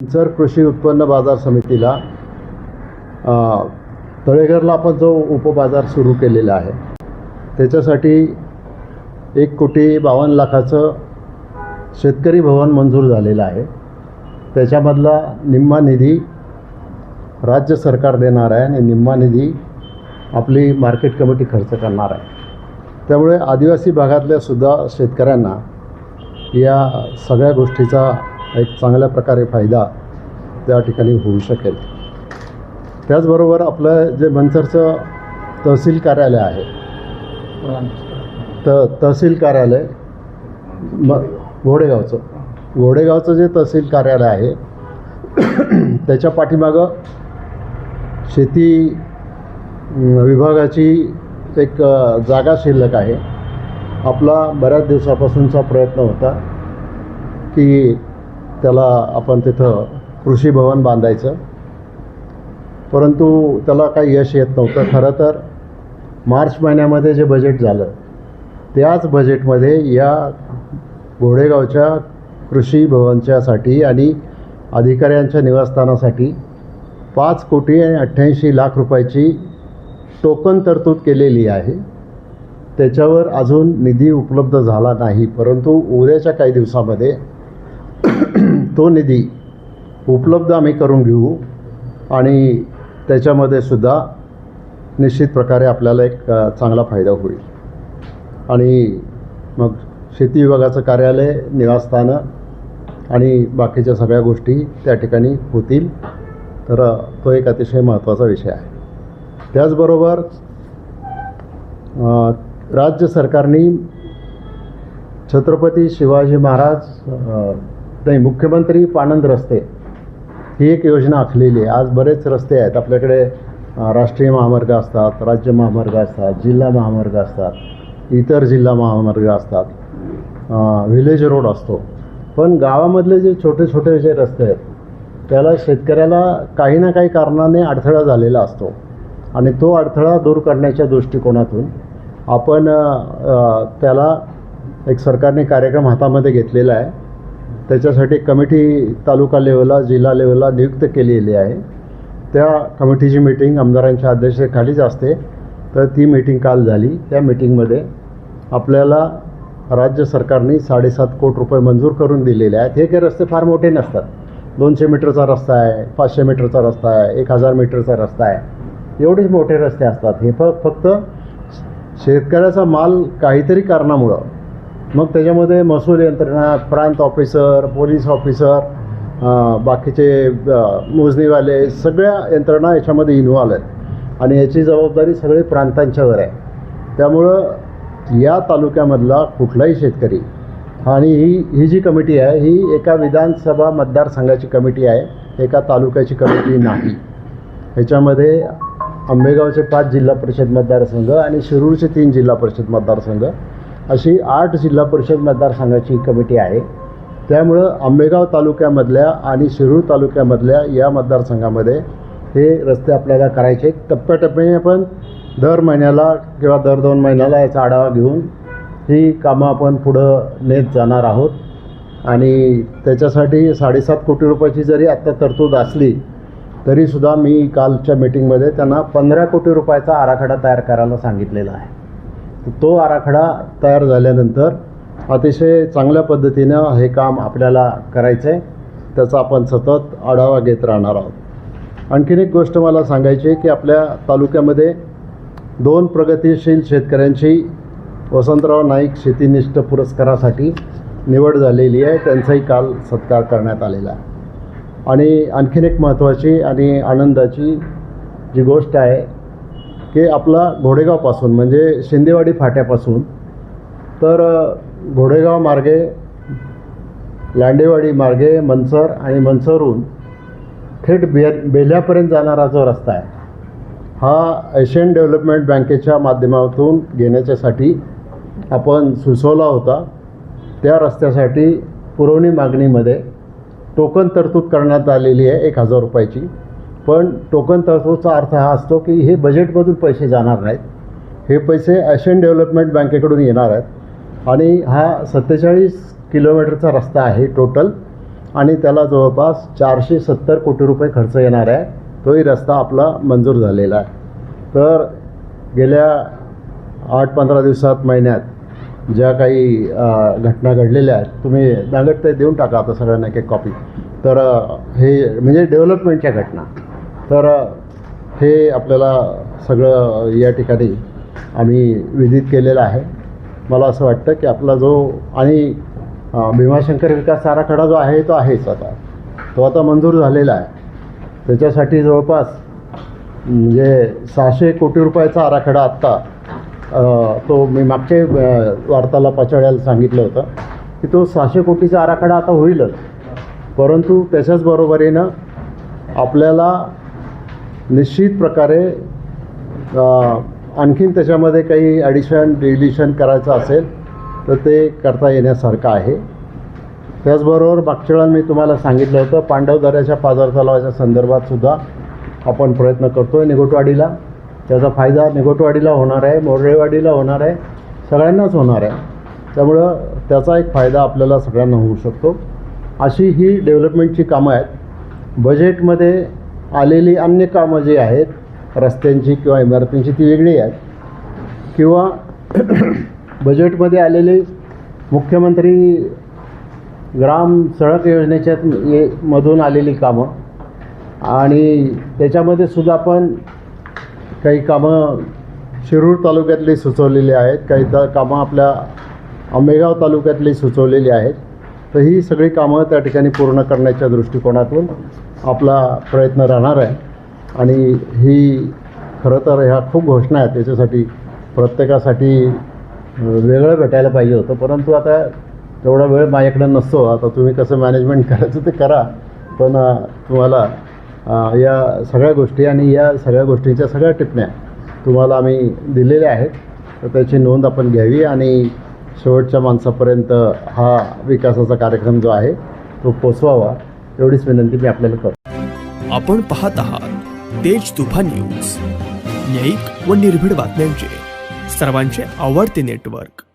मंचर कृषी उत्पन्न बाजार समितीला तळेघरला आपण जो उपबाजार सुरू केलेला आहे त्याच्यासाठी 1,52,00,000चं शेतकरी भवन मंजूर झालेलं आहे. त्याच्यामधला निम्मा निधी राज्य सरकार देणार आहे आणि निम्मा निधी आपली मार्केट कमिटी खर्च करणार आहे. त्यामुळे आदिवासी भागातल्या सुद्धा शेतकऱ्यांना या सगळ्या गोष्टीचा एक चांगल्या प्रकारे फायदा त्या ठिकाणी होऊ शकेल. त्याचबरोबर आपलं जे मंचरचं तहसील कार्यालय आहे तहसील कार्यालय घोडेगावचं जे तहसील कार्यालय आहे त्याच्या पाठीमागं शेती विभागाची एक जागा शिल्लक आहे. आपला बऱ्याच दिवसापासूनचा प्रयत्न होता की त्याला आपण तिथं कृषी भवन बांधायचं, परंतु त्याला काही यश येत नव्हतं. खरं तर मार्च महिन्यामध्ये जे बजेट झालं त्याच बजेटमध्ये या घोडेगावच्या कृषी भवनच्यासाठी आणि अधिकाऱ्यांच्या निवासस्थानासाठी 5,88,00,000 रुपयाची टोकन तरतूद केलेली आहे. त्याच्यावर अजून निधी उपलब्ध झाला नाही, परंतु उद्याच्या काही दिवसामध्ये तो निधी उपलब्ध आम्ही करून घेऊ आणि त्याच्यामध्ये सुद्धा निश्चित प्रकारे आपल्याला एक चांगला फायदा होईल. आणि मग शेती विभागाचं कार्यालय, निवासस्थानं आणि बाकीच्या सगळ्या गोष्टी त्या ठिकाणी होतील. तर तो एक अतिशय महत्त्वाचा विषय आहे. त्याचबरोबर राज्य सरकारने छत्रपती शिवाजी महाराज मुख्यमंत्री पाणंद रस्ते ही एक योजना आखलेली आहे. आज बरेच रस्ते आहेत आपल्याकडे. राष्ट्रीय महामार्ग असतात, राज्य महामार्ग असतात, जिल्हा महामार्ग असतात, इतर जिल्हा महामार्ग असतात, व्हिलेज रोड असतो. पण गावामधले जे छोटे छोटे जे रस्ते आहेत त्याला शेतकऱ्याला काही ना काही कारणाने अडथळा झालेला असतो आणि तो अडथळा दूर करण्याच्या दृष्टिकोनातून आपण त्याला एक सरकारने कार्यक्रम हातामध्ये घेतलेला आहे. त्याच्यासाठी कमिटी तालुका लेवलला, जिल्हा लेवलला नियुक्त केलेली आहे. त्या कमिटीची मीटिंग आमदारांच्या अध्यक्षतेखालीच असते. तर ती मीटिंग काल झाली. त्या मीटिंगमध्ये आपल्याला राज्य सरकारने 7.5 कोटी रुपये मंजूर करून दिलेले आहेत. हे काही रस्ते फार मोठे नसतात. 200 मीटरचा रस्ता आहे, 500 मीटरचा रस्ता आहे, 1000 मीटरचा रस्ता आहे, एवढेच मोठे रस्ते असतात. हे फक्त शेतकऱ्याचा माल काहीतरी कारणामुळं, मग त्याच्यामध्ये महसूल यंत्रणा, प्रांत ऑफिसर, पोलीस ऑफिसर, बाकीचे मोजणीवाले, सगळ्या यंत्रणा याच्यामध्ये इन्व्हॉल्व आहेत आणि याची जबाबदारी सगळे प्रांतांच्यावर आहे. त्यामुळं या तालुक्यामधला कुठलाही शेतकरी, आणि ही जी कमिटी आहे ही एका विधानसभा मतदारसंघाची कमिटी आहे, एका तालुक्याची कमिटी नाही. ह्याच्यामध्ये आंबेगावचे 5 जिल्हा परिषद मतदारसंघ आणि शिरूरचे 3 जिल्हा परिषद मतदारसंघ अशी 8 जिल्हा परिषद मतदारसंघाची कमिटी आहे. त्यामुळं आंबेगाव तालुक्यामधल्या आणि शिरूर तालुक्यामधल्या या मतदारसंघामध्ये हे रस्ते आपल्याला करायचे. टप्प्याटप्प्याने आपण दर महिन्याला किंवा दर 2 महिन्याला याचा आढावा घेऊन ही कामं आपण पुढं नेत जाणार आहोत. आणि त्याच्यासाठी 7.5 कोटी रुपयाची जरी आत्ता तरतूद असली तरीसुद्धा मी कालच्या मीटिंगमध्ये त्यांना 15 कोटी रुपयाचा आराखडा तयार करायला सांगितलेला आहे. तो आराखडा तयार झाल्यानंतर अतिशय चांगल्या पद्धतीनं हे काम आपल्याला करायचं आहे. त्याचा आपण सतत आढावा घेत राहणार आहोत. आणखीन एक गोष्ट मला सांगायची आहे की आपल्या तालुक्यामध्ये 2 प्रगतिशील शेतकऱ्यांची वसंतराव नाईक शेतीनिष्ठ पुरस्कारासाठी निवड झालेली आहे. त्यांचाही काल सत्कार करण्यात आलेला आहे. आणि आणखीन एक महत्त्वाची आणि आनंदाची जी गोष्ट आहे की आपला घोडेगावपासून म्हणजे शिंदेवाडी फाट्यापासून तर घोडेगाव मार्गे, लांडेवाडी मार्गे मंचर आणि मंचरहून थेट बेल्ह्यापर्यंत जाणारा जो रस्ता आहे हा एशियन डेव्हलपमेंट बँकेच्या माध्यमातून घेण्याच्यासाठी आपण सुचवला होता. त्या रस्त्यासाठी पुरवणी मागणीमध्ये टोकन तरतूद करण्यात आलेली आहे 1,000 रुपयाची. पण टोकन तरतूदचा अर्थ हा असतो की हे बजेटमधून पैसे जाणार नाहीत, हे पैसे एशियन डेव्हलपमेंट बँकेकडून येणार आहेत. आणि हा 47 किलोमीटरचा रस्ता आहे टोटल. आणि त्याला जवळपास 470 कोटी रुपये खर्च येणार आहे. तोही रस्ता आपला मंजूर झालेला आहे. तर गेल्या 8-15 दिवसात, महिन्यात ज्या काही घटना घडलेल्या आहेत, तुम्ही दांगट ते देऊन टाका आता सगळ्यांना एक कॉपी. तर हे म्हणजे डेव्हलपमेंटच्या घटना. तर हे आपल्याला सगळं या ठिकाणी आम्ही विदित केलेलं आहे. मला असं वाटतं की आपला जो आणि भीमाशंकर विकास आराखडा जो आहे तो आहेच, तो आता मंजूर झालेला आहे. त्याच्यासाठी जवळपास म्हणजे 600 कोटी रुपयाचा आराखडा आत्ता तो मी मागच्या वार्तालापाच्या वेळेला सांगितलं होतं की तो 600 कोटीचा आराखडा आता होईलच. परंतु त्याच्याच बरोबरीनं आपल्याला निश्चित प्रकारे आणखीन त्याच्यामध्ये काही ॲडिशन डिलिशन करायचं असेल तर ते करता येण्यासारखं आहे. त्याचबरोबर मागच्या वेळेला मी तुम्हाला सांगितलं होतं पांडवदऱ्याच्या पाझर तलावाच्या संदर्भातसुद्धा आपण प्रयत्न करतो आहे निगोटवाडीला. त्याचा फायदा निगोटवाडीला होणार आहे, मोरळेवाडीला होणार आहे, सगळ्यांनाच होणार आहे. त्यामुळं त्याचा एक फायदा आपल्याला सगळ्यांना होऊ शकतो. अशी ही डेव्हलपमेंटची कामं आहेत. बजेटमध्ये आलेली अन्य कामं जी आहेत रस्त्यांची किंवा इमारतींची ती वेगळी आहेत, किंवा बजेटमध्ये आलेली मुख्यमंत्री ग्राम सडक योजनेच्या मधून आलेली कामं, आणि त्याच्यामध्ये सुद्धा आपण काही कामं शिरूर तालुक्यातली सुचवलेली आहेत, काही कामं आपल्या आंबेगाव तालुक्यातली सुचवलेली आहेत. तर ही सगळी कामं त्या ठिकाणी पूर्ण करण्याच्या दृष्टिकोनातून आपला प्रयत्न राहणार आहे. आणि ही खरं तर ह्या खूप घोषणा आहेत, त्याच्यासाठी प्रत्येकासाठी वेगळं भेटायला पाहिजे होतं. परंतु आता तेवढा वेळ माझ्याकडे नसतो. आता तुम्ही कसं मॅनेजमेंट करायचं ते करा. पण तुम्हाला या सगळ्या गोष्टी आणि या सगळ्या गोष्टींच्या सगळ्या टिप्पण्या तुम्हाला आम्ही दिलेल्या आहेत. तर त्याची नोंद आपण घ्यावी आणि शेवटच्या माणसापर्यंत हा विकासाचा कार्यक्रम जो आहे तो पोचवावा, एवढीच विनंती मी आपल्याला करतो. आपण पाहत आहात तेज तुफान न्यूज, न्यायिक व निर्भीड बातम्यांचे सर्वांचे आवडते नेटवर्क.